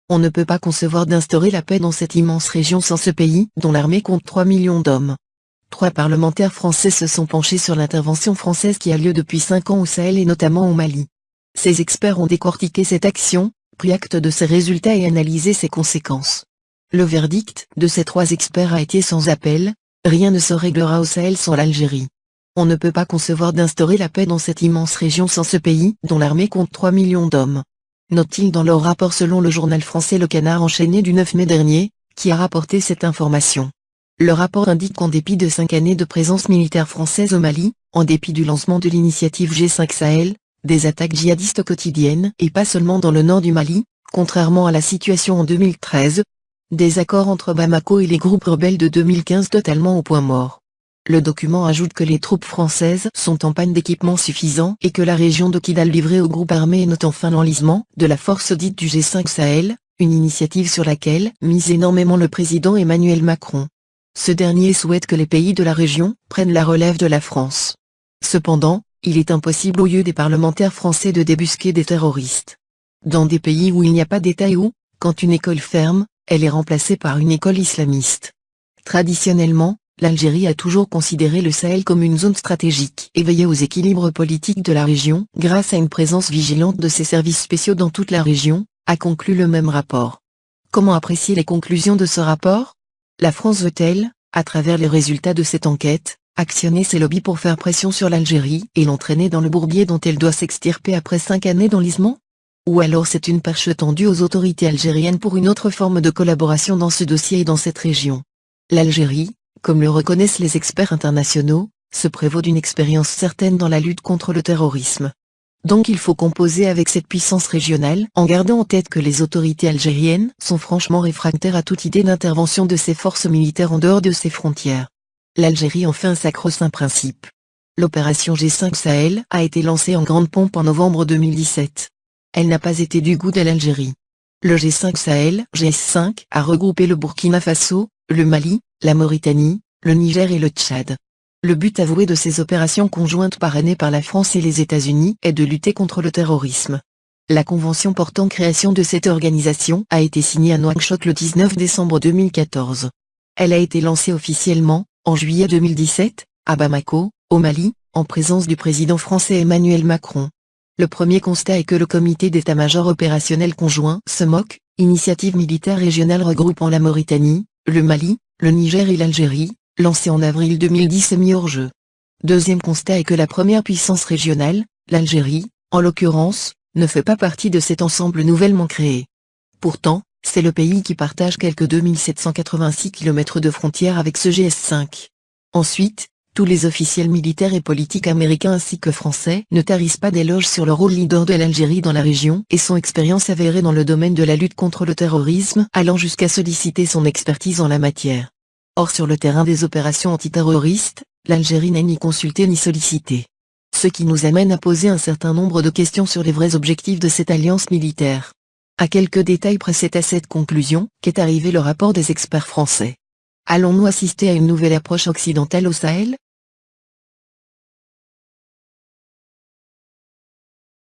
On ne peut pas concevoir d'instaurer la paix dans cette immense région sans ce pays, dont l'armée compte 3 millions d'hommes. 3 parlementaires français se sont penchés sur l'intervention française qui a lieu depuis 5 ans au Sahel et notamment au Mali. Ces experts ont décortiqué cette action, pris acte de ses résultats et analysé ses conséquences. Le verdict de ces 3 experts a été sans appel: rien ne se réglera au Sahel sans l'Algérie. On ne peut pas concevoir d'instaurer la paix dans cette immense région sans ce pays, dont l'armée compte 3 millions d'hommes. Note-t-il dans leur rapport selon le journal français Le Canard enchaîné du 9 mai dernier, qui a rapporté cette information. Le rapport indique qu'en dépit de 5 années de présence militaire française au Mali, en dépit du lancement de l'initiative G5 Sahel, des attaques djihadistes quotidiennes et pas seulement dans le nord du Mali, contrairement à la situation en 2013, des accords entre Bamako et les groupes rebelles de 2015 totalement au point mort. Le document ajoute que les troupes françaises sont en panne d'équipement suffisant et que la région de Kidal livrée au groupe armé note enfin l'enlisement de la force dite du G5 Sahel, une initiative sur laquelle mise énormément le président Emmanuel Macron. Ce dernier souhaite que les pays de la région prennent la relève de la France. Cependant, il est impossible aux yeux des parlementaires français de débusquer des terroristes. Dans des pays où il n'y a pas d'État et où, quand une école ferme, elle est remplacée par une école islamiste. Traditionnellement, l'Algérie a toujours considéré le Sahel comme une zone stratégique et veillé aux équilibres politiques de la région grâce à une présence vigilante de ses services spéciaux dans toute la région, a conclu le même rapport. Comment apprécier les conclusions de ce rapport? La France veut-elle, à travers les résultats de cette enquête, actionner ses lobbies pour faire pression sur l'Algérie et l'entraîner dans le bourbier dont elle doit s'extirper après 5 années d'enlisement? Ou alors c'est une perche tendue aux autorités algériennes pour une autre forme de collaboration dans ce dossier et dans cette région? L'Algérie, comme le reconnaissent les experts internationaux, se prévaut d'une expérience certaine dans la lutte contre le terrorisme. Donc il faut composer avec cette puissance régionale en gardant en tête que les autorités algériennes sont franchement réfractaires à toute idée d'intervention de ces forces militaires en dehors de ses frontières. L'Algérie en fait un sacro-saint principe. L'opération G5 Sahel a été lancée en grande pompe en novembre 2017. Elle n'a pas été du goût de l'Algérie. Le G5 Sahel, GS5, a regroupé le Burkina Faso, le Mali, la Mauritanie, le Niger et le Tchad. Le but avoué de ces opérations conjointes parrainées par la France et les États-Unis est de lutter contre le terrorisme. La convention portant création de cette organisation a été signée à Nouakchott le 19 décembre 2014. Elle a été lancée officiellement, en juillet 2017, à Bamako, au Mali, en présence du président français Emmanuel Macron. Le premier constat est que le comité d'état-major opérationnel conjoint, SEMOC, initiative militaire régionale regroupant la Mauritanie, le Mali, le Niger et l'Algérie, lancé en avril 2010 est mis hors jeu. Deuxième constat est que la première puissance régionale, l'Algérie, en l'occurrence, ne fait pas partie de cet ensemble nouvellement créé. Pourtant, c'est le pays qui partage quelques 2786 km de frontières avec ce GS5. Ensuite, tous les officiels militaires et politiques américains ainsi que français ne tarissent pas d'éloges sur le rôle leader de l'Algérie dans la région et son expérience avérée dans le domaine de la lutte contre le terrorisme, allant jusqu'à solliciter son expertise en la matière. Or sur le terrain des opérations antiterroristes, l'Algérie n'est ni consultée ni sollicitée. Ce qui nous amène à poser un certain nombre de questions sur les vrais objectifs de cette alliance militaire. À quelques détails près c'est à cette conclusion qu'est arrivé le rapport des experts français. Allons-nous assister à une nouvelle approche occidentale au Sahel?